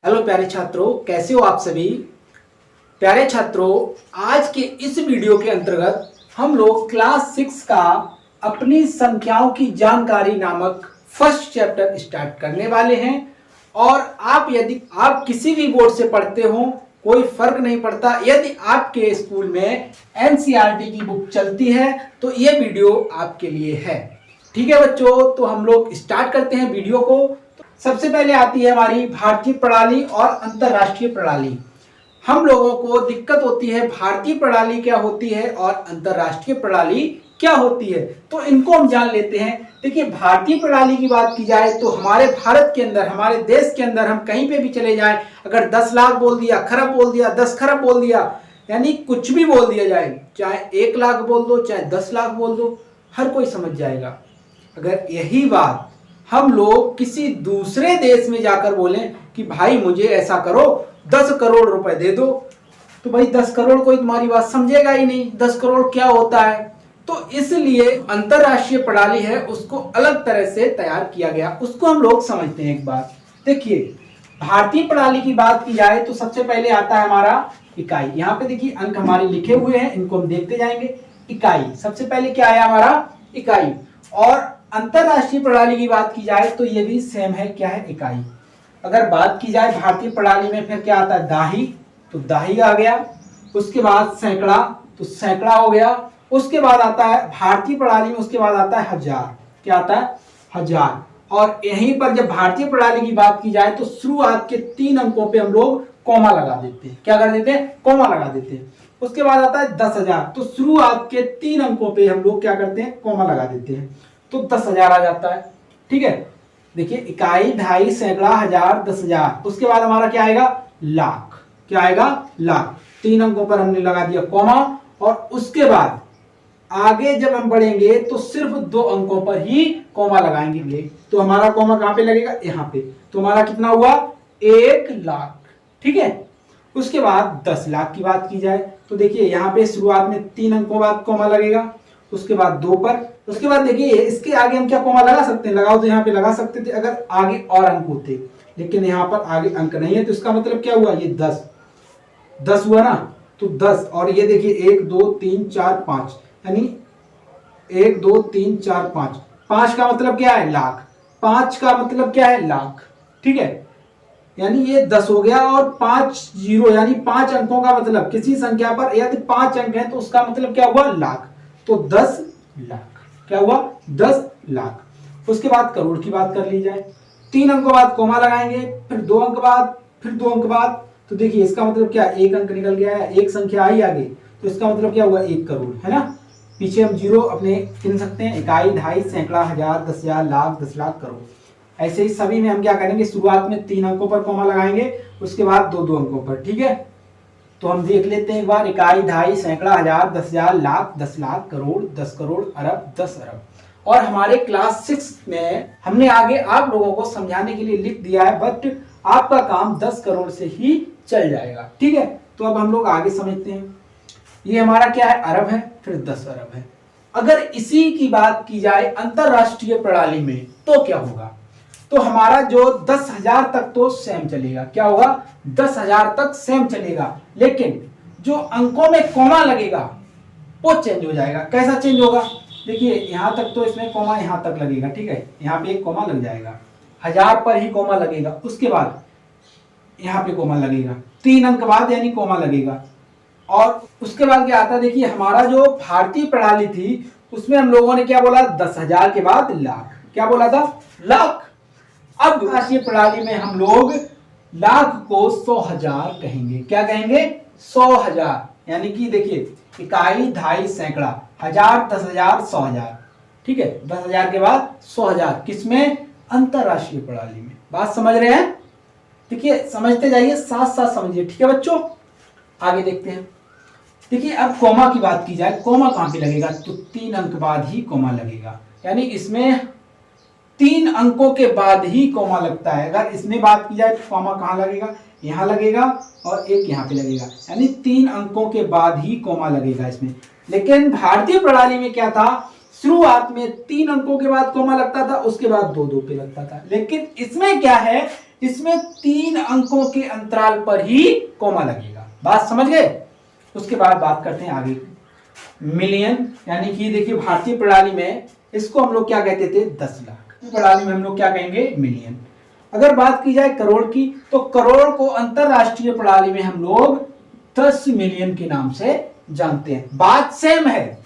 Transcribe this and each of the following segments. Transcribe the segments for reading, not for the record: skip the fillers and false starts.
Hello प्यारे छात्रों, कैसे हो आप सभी। प्यारे छात्रों, आज के इस वीडियो के अंतर्गत हम लोग क्लास 6 का अपनी संख्याओं की जानकारी नामक फर्स्ट चैप्टर स्टार्ट करने वाले हैं। और यदि आप किसी भी बोर्ड से पढ़ते हो कोई फर्क नहीं पड़ता, यदि आपके स्कूल में एनसीईआरटी की बुक चलती है तो ये वीडियो आपके लिए है। ठीक है बच्चों, तो हम लोग स्टार्ट करते हैं वीडियो को। सबसे पहले आती है हमारी भारतीय प्रणाली और अंतरराष्ट्रीय प्रणाली। हम लोगों को दिक्कत होती है भारतीय प्रणाली क्या होती है और अंतरराष्ट्रीय प्रणाली क्या होती है, तो इनको हम जान लेते हैं। देखिए, भारतीय प्रणाली की बात की जाए तो हमारे भारत के अंदर, हमारे देश के अंदर हम कहीं पे भी चले जाएं, अगर 10 लाख बोल दिया, खरब बोल दिया, 10 खरब बोल दिया, यानी कुछ भी बोल दिया जाए, चाहे 1 लाख बोल दो, चाहे 10 लाख बोल दो, हर कोई समझ जाएगा। अगर यही बात हम लोग किसी दूसरे देश में जाकर बोलें कि भाई मुझे ऐसा करो, 10 करोड़ रुपए दे दो, तो भाई 10 करोड़ कोई तुम्हारी बात समझेगा ही नहीं। 10 करोड़ क्या होता है, तो इसलिए अंतरराष्ट्रीय प्रणाली है, उसको अलग तरह से तैयार किया गया, उसको हम लोग समझते हैं एक बार। देखिए, भारतीय प्रणाली की बात की जाए तो सबसे पहले आता है हमारा इकाई। यहाँ पे देखिए अंक हमारे लिखे हुए हैं, इनको हम देखते जाएंगे। इकाई सबसे पहले क्या है हमारा इकाई। और अंतरराष्ट्रीय प्रणाली की बात की जाए तो ये भी सेम है, क्या है इकाई। अगर बात की जाए भारतीय प्रणाली में फिर क्या आता है दाही, तो दाही आ गया। उसके बाद सैकड़ा, तो सैकड़ा हो गया। उसके बाद आता है भारतीय प्रणाली में, उसके बाद आता है हजार। क्या आता है हजार। और यहीं पर जब भारतीय प्रणाली की बात की जाए तो शुरुआत के 3 अंकों पे हम लोग कॉमा लगा देते हैं। क्या कर देते हैं, कॉमा लगा देते हैं। उसके बाद आता है 10,000, तो शुरुआत के 3 अंकों पे हम लोग क्या करते हैं, कॉमा लगा देते हैं, तो 10,000 आ जाता है। ठीक है, देखिए इकाई, ढाई, सैकड़ा, हजार, 10,000। उसके बाद हमारा क्या आएगा, लाख। क्या आएगा, लाख। 3 अंकों पर हमने लगा दिया कॉमा। और उसके बाद आगे जब हम बढ़ेंगे तो सिर्फ 2 अंकों पर ही कॉमा लगाएंगे, तो हमारा कॉमा कहां पे लगेगा, यहाँ पे। तो हमारा कितना हुआ, 1 लाख। ठीक है, उसके बाद 10 लाख की बात की जाए तो देखिए यहाँ पे शुरुआत में 3 अंकों बाद कॉमा लगेगा, उसके बाद 2 पर। उसके बाद देखिए इसके आगे हम क्या कॉमा लगा सकते हैं, लगाओ तो यहाँ पे लगा सकते थे अगर आगे और अंक होते, लेकिन यहाँ पर आगे अंक नहीं है, तो इसका मतलब क्या हुआ, ये 10 हुआ ना, तो 10। और ये देखिए 1 2 3 4 5, यानी 1 2 3 4 5, 5 का मतलब क्या है, लाख। 5 का मतलब क्या है, लाख। ठीक है, यानी ये 10 हो गया। और 5 जीरो यानी 5 अंकों का मतलब, किसी संख्या पर यदि 5 अंक है तो उसका मतलब क्या हुआ, लाख। तो 10 लाख। क्या हुआ, 10 लाख। उसके बाद करोड़ की बात कर ली जाए, 3 अंकों बाद कोमा लगाएंगे, फिर 2 अंक बाद, फिर 2 अंक बाद, तो देखिए इसका मतलब क्या, 1 अंक निकल गया है, एक संख्या आई आगे, तो इसका मतलब क्या हुआ, 1 करोड़, है ना। पीछे हम जीरो अपने गिन सकते हैं, इकाई, ढाई, सैकड़ा, हजार, 10,000, लाख, 10 लाख, करोड़। ऐसे ही सभी में हम क्या करेंगे, शुरुआत में 3 अंकों पर कोमा लगाएंगे, उसके बाद 2 अंकों पर। ठीक है, तो हम देख लेते हैं एक बार, इकाई, ढाई, सैकड़ा, हजार, 10,000, लाख, 10 लाख, करोड़, 10 करोड़, अरब, 10 अरब। और हमारे क्लास 6 में हमने आगे आप लोगों को समझाने के लिए लिख दिया है, बट आपका काम 10 करोड़ से ही चल जाएगा। ठीक है, तो अब हम लोग आगे समझते हैं। ये हमारा क्या है, अरब है, फिर 10 अरब है। अगर इसी की बात की जाए अंतरराष्ट्रीय प्रणाली में तो क्या होगा, तो हमारा जो 10,000 तक तो सेम चलेगा। क्या होगा, 10,000 तक सेम चलेगा, लेकिन जो अंकों में कॉमा लगेगा वो चेंज हो जाएगा। कैसा चेंज होगा, देखिए यहां तक तो इसमें कॉमा यहां तक लगेगा। ठीक है, यहाँ पे एक कॉमा लग जाएगा, 1000 पर ही कॉमा लगेगा। उसके बाद यहाँ पे कॉमा लगेगा, 3 अंक बाद यानी कॉमा लगेगा। और उसके बाद क्या आता है, देखिए हमारा जो भारतीय प्रणाली थी उसमें हम लोगों ने क्या बोला, 10,000 के बाद लाख। क्या बोला था, लाख। अब राष्ट्रीय प्रणाली में हम लोग लाख को 100,000 कहेंगे। क्या कहेंगे, 100,000। यानी कि देखिए इकाई, ढाई, सैकड़ा, हजार, 10,000, 100,000। ठीक है, 10,000 के बाद 100,000, किसमें, अंतरराष्ट्रीय प्रणाली में। बात समझ रहे हैं, देखिए समझते जाइए, साथ साथ समझिए। ठीक है बच्चों, आगे देखते हैं। देखिए अब कॉमा की बात की जाए, कॉमा कहां पे लगेगा, तो 3 अंक बाद ही कॉमा लगेगा, यानी इसमें 3 अंकों के बाद ही कॉमा लगता है। अगर इसमें बात की जाए तो कॉमा कहां लगेगा, यहां लगेगा, और एक यहां पे लगेगा, यानी 3 अंकों के बाद ही कॉमा लगेगा इसमें। लेकिन भारतीय प्रणाली में क्या था, शुरुआत में 3 अंकों के बाद कॉमा लगता था, उसके बाद 2 2 पे लगता था। लेकिन इसमें क्या है इसमें 3 अंकों के अंतराल पर ही कॉमा लगेगा। बात समझ गए? उसके बाद बात करते हैं आगे मिलियन, यानी कि देखिए भारतीय प्रणाली में इसको हम लोग क्या कहते थे 10 लाख, प्रणाली में हम लोग क्या कहेंगे मिलियन। अगर बात की जाए करोड़ की तो करोड़ को अंतरराष्ट्रीय प्रणाली में हम लोग 10 मिलियन के नाम से जानते हैं। बात सेम है,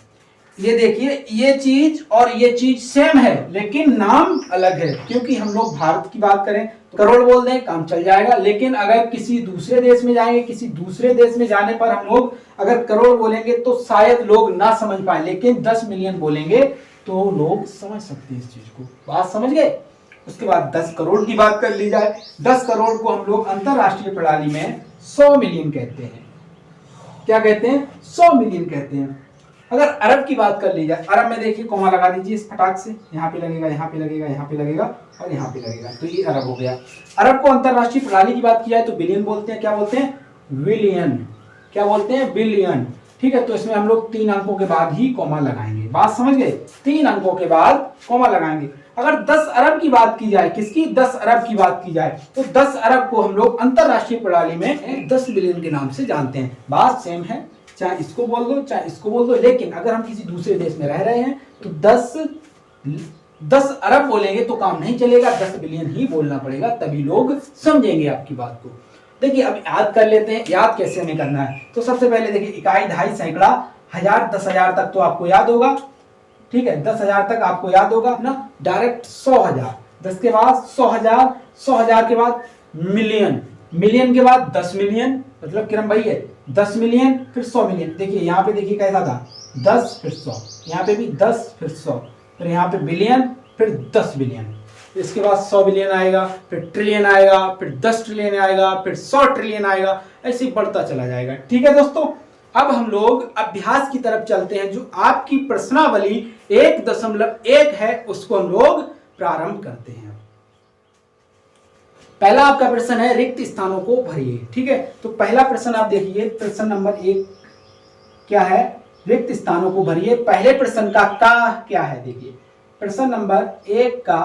ये देखिए ये चीज और ये चीज सेम है लेकिन नाम अलग है, क्योंकि हम लोग भारत की बात करें तो करोड़ बोल दें काम चल जाएगा, लेकिन अगर किसी दूसरे देश में जाएंगे, किसी दूसरे देश में जाने पर हम लोग अगर करोड़ बोलेंगे तो शायद लोग ना समझ पाए, लेकिन 10 मिलियन बोलेंगे तो लोग समझ सकते हैं इस चीज को। बात समझ गए? उसके बाद 10 करोड़ की बात कर ली जाए, 10 करोड़ को हम लोग अंतरराष्ट्रीय प्रणाली में 100 मिलियन कहते हैं। क्या कहते हैं? 100 मिलियन कहते हैं। अगर अरब की बात कर ली जाए, अरब में देखिए कॉमा लगा दीजिए इस फटाक से, यहाँ पे लगेगा, यहाँ पे लगेगा, यहाँ पे लगेगा और यहाँ पे लगेगा, तो ये अरब हो गया। अरब को अंतरराष्ट्रीय प्रणाली की बात की जाए तो बिलियन बोलते हैं। क्या बोलते हैं? बिलियन। क्या बोलते हैं? बिलियन। ठीक है, तो इसमें हम लोग 3 अंकों के बाद ही कॉमा लगाएंगे। बात समझ गए? 3 अंकों के बाद कॉमा लगाएंगे। अगर 10 अरब की बात की जाए, किसकी? 10 अरब की बात की जाए तो 10 अरब को हम लोग अंतरराष्ट्रीय प्रणाली में 10 बिलियन के नाम से जानते हैं। बात सेम है, चाहे इसको बोल दो चाहे इसको बोल दो, लेकिन अगर हम किसी दूसरे देश में रह रहे हैं तो 10 अरब बोलेंगे तो काम नहीं चलेगा, 10 बिलियन ही बोलना पड़ेगा, तभी लोग समझेंगे आपकी बात को। देखिए अब याद कर लेते हैं, याद कैसे हमें करना है। तो सबसे पहले देखिए इकाई, दहाई, सैकड़ा, हजार, 10,000 तक तो आपको याद होगा। ठीक है, 10,000 तक आपको याद होगा ना। डायरेक्ट 100,000, 10 के बाद 100,000, 100,000 के बाद मिलियन, मिलियन के बाद 10 मिलियन, मतलब किरण भाई है 10 मिलियन फिर 100 मिलियन। देखिए यहाँ पे देखिए कैसा था 10 फिर 100, यहाँ पे भी 10 फिर 100, फिर यहाँ पे बिलियन फिर 10 बिलियन, इसके बाद 100 बिलियन आएगा, फिर ट्रिलियन आएगा, फिर 10 ट्रिलियन आएगा, फिर 100 ट्रिलियन आएगा, ऐसे ही बढ़ता चला जाएगा। ठीक है दोस्तों, अब हम लोग अभ्यास की तरफ चलते हैं। जो आपकी प्रश्नावली 1.1 है उसको हम लोग प्रारंभ करते हैं। पहला आपका प्रश्न है रिक्त स्थानों को भरिए। ठीक है, तो पहला प्रश्न आप देखिए, प्रश्न नंबर 1 क्या है? रिक्त स्थानों को भरिए। पहले प्रश्न का क्या है? देखिए प्रश्न नंबर 1 का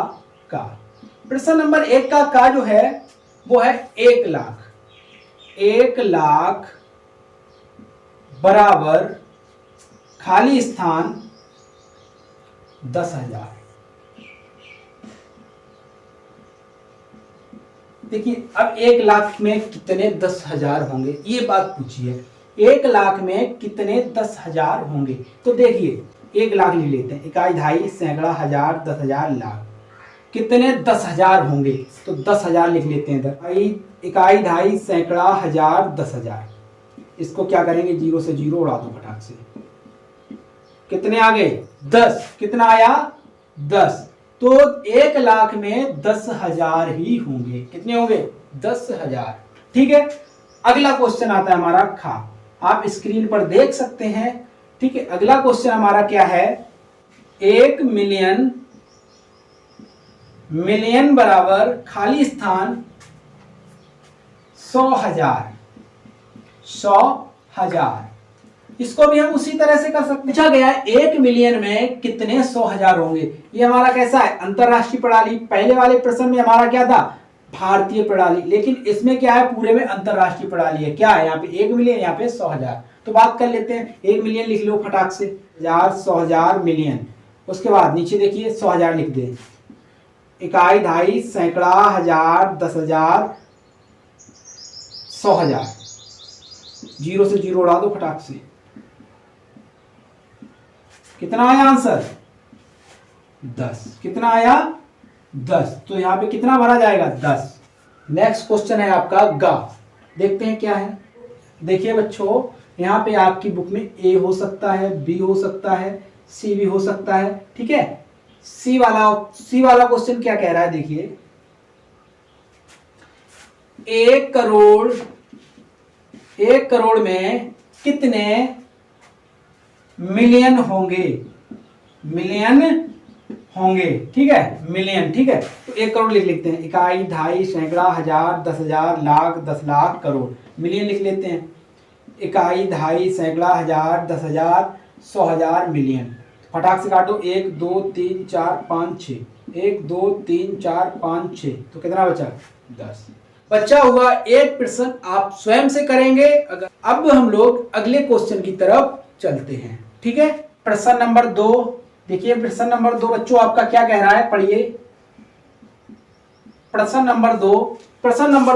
प्रश्न नंबर 1 का जो है वो है 1 लाख। 1 लाख बराबर खाली स्थान 10,000। देखिए अब 1 लाख में कितने 10,000 होंगे, ये बात पूछिए। 1 लाख में कितने 10,000 होंगे? तो देखिए 1 लाख लिख लेते हैं, इकाई, दहाई, सैकड़ा, हजार, 10,000, लाख। कितने 10,000 होंगे? तो 10,000 लिख लेते हैं इधर। इकाई, दहाई, सैकड़ा, हजार, 10,000। इसको क्या करेंगे? 0 से 0 उड़ा दो फटाक से। कितने आ गए? 10। कितना आया? 10। तो 1 लाख में 10,000 ही होंगे। कितने होंगे? 10,000। ठीक है, अगला क्वेश्चन आता है हमारा खा। आप स्क्रीन पर देख सकते हैं। ठीक है, अगला क्वेश्चन हमारा क्या है? 1 मिलियन, मिलियन बराबर खाली स्थान 100,000। 100,000 इसको भी हम उसी तरह से कर सकते हैं। पूछा गया है 1 मिलियन में कितने 100,000 होंगे। ये हमारा कैसा है? अंतरराष्ट्रीय प्रणाली। पहले वाले प्रश्न में हमारा क्या था? भारतीय प्रणाली, लेकिन इसमें क्या है? पूरे में अंतरराष्ट्रीय प्रणाली है। क्या है? यहाँ पे 1 मिलियन, यहाँ पे 100,000। तो बात कर लेते हैं। 1 मिलियन लिख लो फटाक से, 1000, 100,000, मिलियन। उसके बाद नीचे देखिए 100,000 लिख दे। इकाई, दहाई, सैकड़ा, हजार, 10,000, 100,000। 0 से 0 उड़ा दो फटाक से। कितना आया आंसर? 10। कितना आया? 10। तो यहां पे कितना भरा जाएगा? 10। नेक्स्ट क्वेश्चन है आपका गा। देखते हैं क्या है। देखिए बच्चों, यहाँ पे आपकी बुक में ए हो सकता है, बी हो सकता है, सी भी हो सकता है। ठीक है, सी वाला क्वेश्चन क्या कह रहा है? देखिए 1 करोड़ में कितने मिलियन होंगे? मिलियन होंगे। ठीक है, मिलियन। ठीक है, तो 1 करोड़ लिख लेते हैं। इकाई, दहाई, सैकड़ा, हजार, 10,000, लाख, 10 लाख, करोड़। मिलियन लिख लेते हैं। इकाई, दहाई, सैकड़ा, हजार, 10,000, 100,000, मिलियन। फटाक से काटो। 1 2 3 4 5 6। 1 2 3 4 5 6। तो कितना बचा? 10। बचा हुआ एक प्रश्न आप स्वयं से करेंगे। अब हम लोग अगले क्वेश्चन की तरफ चलते हैं। ठीक है, प्रश्न नंबर 2 देखिए। प्रश्न नंबर 2 बच्चों आपका क्या कह रहा है, पढ़िए। प्रश्न नंबर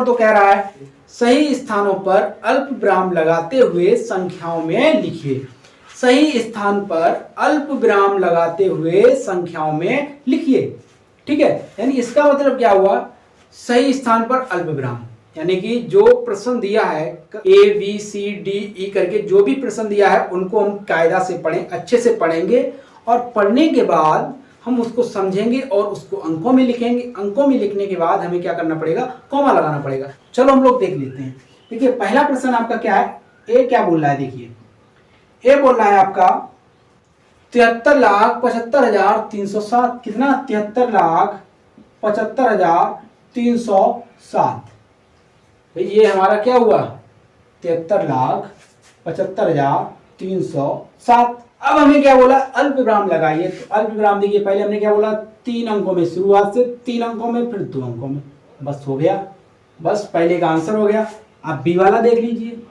2 कह रहा है सही स्थानों पर अल्प विराम लगाते हुए संख्याओं में लिखिए। सही स्थान पर अल्प विराम लगाते हुए संख्याओं में लिखिए। ठीक है, यानी इसका मतलब क्या हुआ, सही स्थान पर अल्प विराम, यानी कि जो प्रश्न दिया है A B C D E करके जो भी प्रश्न दिया है उनको हम कायदा से पढ़ें, अच्छे से पढ़ेंगे और पढ़ने के बाद हम उसको समझेंगे और उसको अंकों में लिखेंगे। अंकों में लिखने के बाद हमें क्या करना पड़ेगा, कॉमा लगाना पड़ेगा। चलो हम लोग देख लेते हैं। देखिए पहला प्रश्न आपका क्या है, ए क्या बोल रहा है, देखिए ए बोल रहा है आपका 73,75,307। कितना, 73,75,307। भाई ये हमारा क्या हुआ, 73,75,307। अब हमें क्या बोला, अल्प विराम लगाइए। तो अल्प विराम देखिए, पहले हमने क्या बोला, 3 अंकों में, शुरुआत से 3 अंकों में, फिर 2 अंकों में, बस हो गया। बस पहले का आंसर हो गया। आप बी वाला देख लीजिए।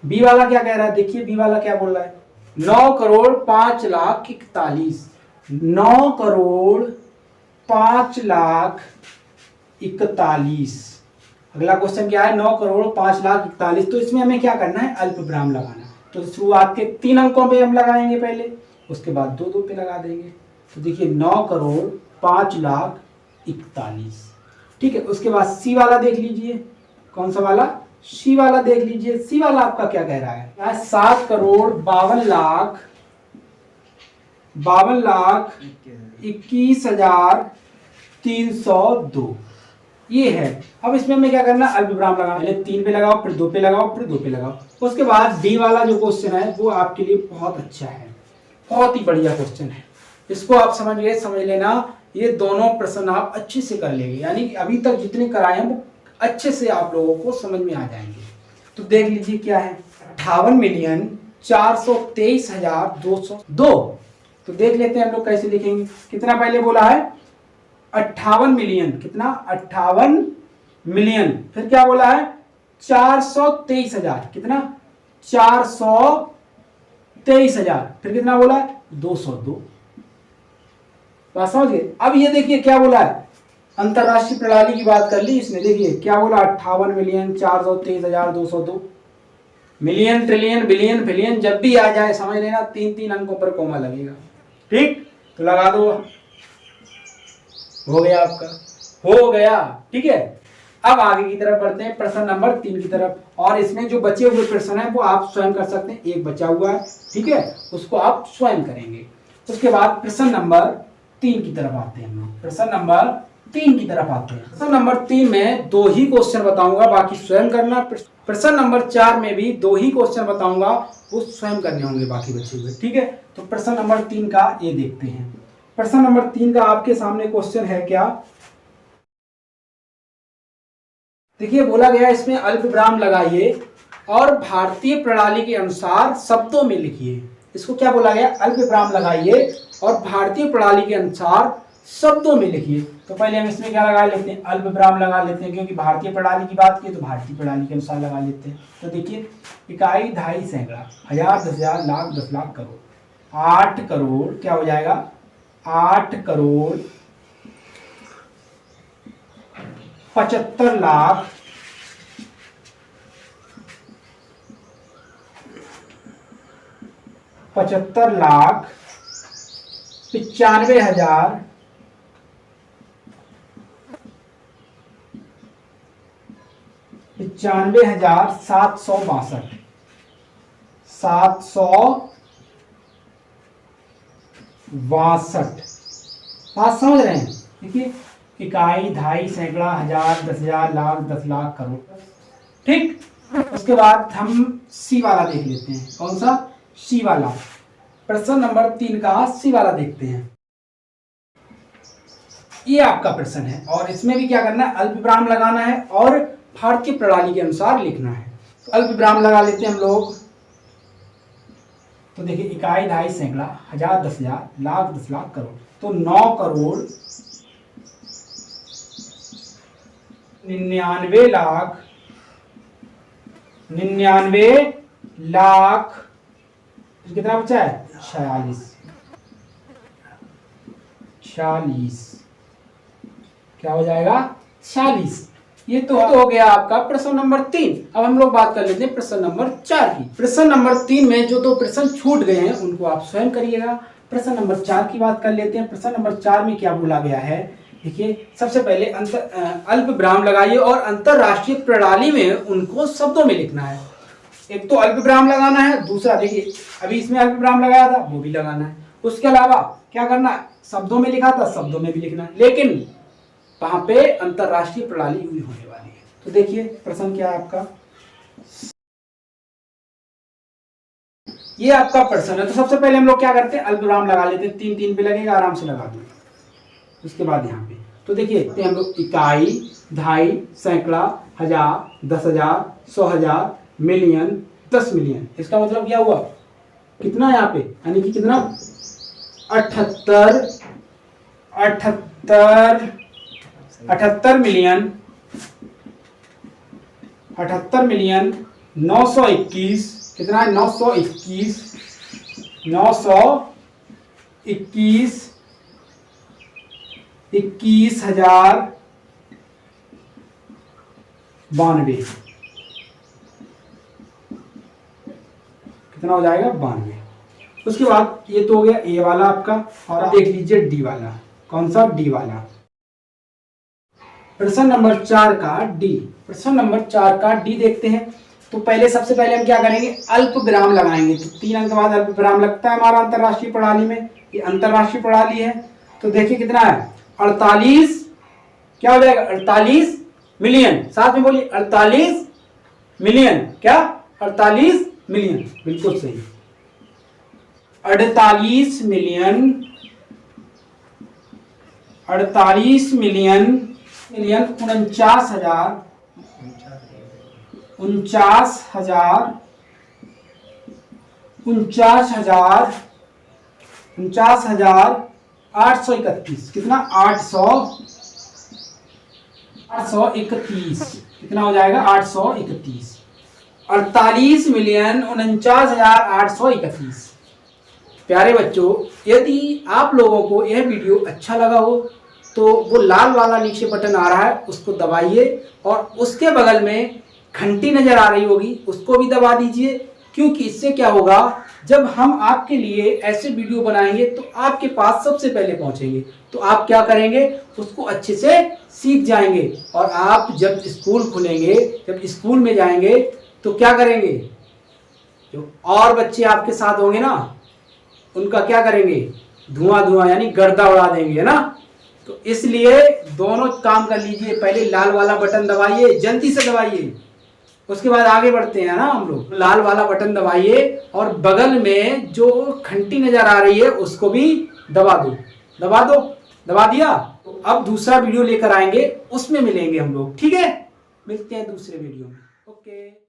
बी वाला क्या कह रहा है, देखिए बी वाला क्या बोल रहा है, 9,05,41,000। 9,05,41,000। अगला क्वेश्चन क्या है, 9,05,41,000। तो इसमें हमें क्या करना है, अल्प विराम लगाना। तो शुरुआत के 3 अंकों पे हम लगाएंगे पहले, उसके बाद 2 पे लगा देंगे। तो देखिए 9,05,41,000। ठीक है, उसके बाद सी वाला देख लीजिए। कौन सा वाला, सी वाला देख लीजिए। सी वाला आपका क्या कह रहा है, 7,52,21,302 ये है। अब इसमें हमें क्या करना है, अल्प विराम लगाना। पहले 3 पे लगाओ, फिर 2 पे लगाओ, फिर 2 पे लगाओ। उसके बाद डी वाला जो क्वेश्चन है वो आपके लिए बहुत अच्छा है, बहुत ही बढ़िया क्वेश्चन है। इसको आप समझ लेना। ये दोनों प्रश्न आप अच्छे से कर लेंगे, यानी कि अभी तक जितने कराए हैं वो अच्छे से आप लोगों को समझ में आ जाएंगे। तो देख लीजिए क्या है, 58,423,202। तो देख लेते हैं हम लोग कैसे लिखेंगे। कितना पहले बोला है, 58 मिलियन। कितना, 58 मिलियन। फिर क्या बोला है, 423,000। कितना, 423,000। फिर कितना बोला है, 202। बात समझ गए। अब ये देखिए क्या बोला है, अंतरराष्ट्रीय प्रणाली की बात कर ली इसमें। देखिए क्या बोला, 58,423,202। मिलियन, ट्रिलियन, बिलियन, फिलियन जब भी आ जाए समझ लेना 3 अंकों पर कॉमा लगेगा। ठीक, तो लगा दो। हो गया आपका, हो गया। ठीक है, अब आगे की तरफ बढ़ते हैं, प्रश्न नंबर 3 की तरफ। और इसमें जो बचे हुए प्रश्न है वो आप स्वयं कर सकते हैं। एक बचा हुआ है, ठीक है, उसको आप स्वयं करेंगे। उसके बाद प्रश्न नंबर 3 की तरफ आते हैं हम लोग। प्रश्न नंबर 3 की तरफ आते हैं। प्रश्न नंबर 3 में 2 ही क्वेश्चन बताऊंगा, बाकी स्वयं करना। प्रश्न नंबर 4 में भी 2 ही क्वेश्चन बताऊंगा, वो स्वयं करने होंगे बाकी बचे हुए। ठीक है, तो प्रश्न नंबर 3 का ये देखते हैं। प्रश्न नंबर 3 का आपके सामने क्वेश्चन है क्या, देखिए बोला गया इसमें अल्प विराम लगाइए और भारतीय प्रणाली के अनुसार शब्दों में लिखिए। इसको क्या बोला गया, अल्प विराम लगाइए और भारतीय प्रणाली के अनुसार शब्दों में लिखिए। तो पहले हम इसमें क्या लगा लेते हैं, अल्प विराम लगा लेते हैं, क्योंकि भारतीय प्रणाली की बात की तो भारतीय प्रणाली के अनुसार लगा लेते हैं। तो देखिए, इकाई, दहाई, सैकड़ा, हजार, 10,000, लाख, 10 लाख, करोड़। 8 करोड़ क्या हो जाएगा, 8,75,00,000 95,000 762। 762। बात समझ रहे हैं। देखिए, इकाई, दहाई, सैकड़ा, हजार, 10,000, लाख, 10 लाख, करोड़। ठीक, उसके बाद हम सी वाला देख लेते हैं। कौन सा, सी वाला। प्रश्न नंबर 3 का सी वाला देखते हैं। ये आपका प्रश्न है और इसमें भी क्या करना है, अल्प विराम लगाना है और भारतीय प्रणाली के अनुसार लिखना है। तो अल्प विराम लगा लेते हैं हम लोग। तो देखिए, इकाई, दहाई, सैकड़ा, हजार, 10,000, लाख, 10 लाख, करोड़। तो 9 करोड़ 99 लाख कितना बचा है 46 क्या हो जाएगा 46। ये तो हो गया आपका प्रश्न नंबर 3। अब हम लोग बात कर लेते हैं प्रश्न नंबर 4 की। प्रश्न नंबर 3 में जो दो प्रश्न छूट गए हैं उनको आप स्वयं करिएगा। प्रश्न नंबर 4 की बात कर लेते हैं। प्रश्न नंबर 4 में क्या बोला गया है, देखिए सबसे पहले अल्प विराम लगाइए और अंतरराष्ट्रीय प्रणाली में उनको शब्दों में लिखना है। एक तो अल्प विराम लगाना है, दूसरा देखिए अभी इसमें अल्प विराम लगाया था वो भी लगाना है। उसके अलावा क्या करना है, शब्दों में लिखा था शब्दों में भी लिखना है, लेकिन वहां पे अंतरराष्ट्रीय प्रणाली यूज होने वाली है। तो देखिए प्रश्न क्या है आपका, ये आपका प्रश्न है। तो सबसे पहले हम लोग क्या करते हैं, अल्प विराम लगा लेते हैं। 3 पे लगेगा, आराम से लगा दो। उसके बाद यहाँ पे तो देखिए हम लोग इकाई, दहाई, सैकड़ा, हजार, 10,000, 100,000, मिलियन, 10 मिलियन। इसका मतलब क्या हुआ, कितना यहाँ पे, यानी कि कितना 78 मिलियन 921, कितना है 921,092 कितना हो जाएगा 92। उसके बाद ये तो हो गया ए वाला आपका, और आप देख लीजिए डी वाला। कौन सा, डी वाला। प्रश्न नंबर 4 का डी। प्रश्न नंबर 4 का डी देखते हैं। तो पहले सबसे पहले हम क्या करेंगे, अल्प विराम लगाएंगे। तो 3 अंक के बाद अल्प विराम लगता है हमारा अंतरराष्ट्रीय प्रणाली में। ये अंतरराष्ट्रीय प्रणाली है। तो देखिए कितना है 48, क्या हो जाएगा 48 मिलियन। साथ में बोलिए 48 मिलियन, क्या 48 मिलियन, बिल्कुल सही। 48 मिलियन 49,831, कितना 831, कितना हो जाएगा 831। 48 मिलियन 49,831। प्यारे बच्चों, यदि आप लोगों को यह वीडियो अच्छा लगा हो तो वो लाल वाला नीचे बटन आ रहा है उसको दबाइए, और उसके बगल में घंटी नजर आ रही होगी उसको भी दबा दीजिए। क्योंकि इससे क्या होगा, जब हम आपके लिए ऐसे वीडियो बनाएंगे तो आपके पास सबसे पहले पहुंचेंगे। तो आप क्या करेंगे, उसको अच्छे से सीख जाएंगे। और आप जब स्कूल खुलेंगे, जब स्कूल में जाएंगे तो क्या करेंगे, जो और बच्चे आपके साथ होंगे ना उनका क्या करेंगे, धुआं यानी गर्दा उड़ा देंगे, है ना। तो इसलिए दोनों काम कर लीजिए। पहले लाल वाला बटन दबाइए, जल्दी से दबाइए, उसके बाद आगे बढ़ते हैं ना हम लोग। लाल वाला बटन दबाइए और बगल में जो घंटी नजर आ रही है उसको भी दबा दो। दबा दिया। तो अब दूसरा वीडियो लेकर आएंगे, उसमें मिलेंगे हम लोग, ठीक है। मिलते हैं दूसरे वीडियो में। ओके।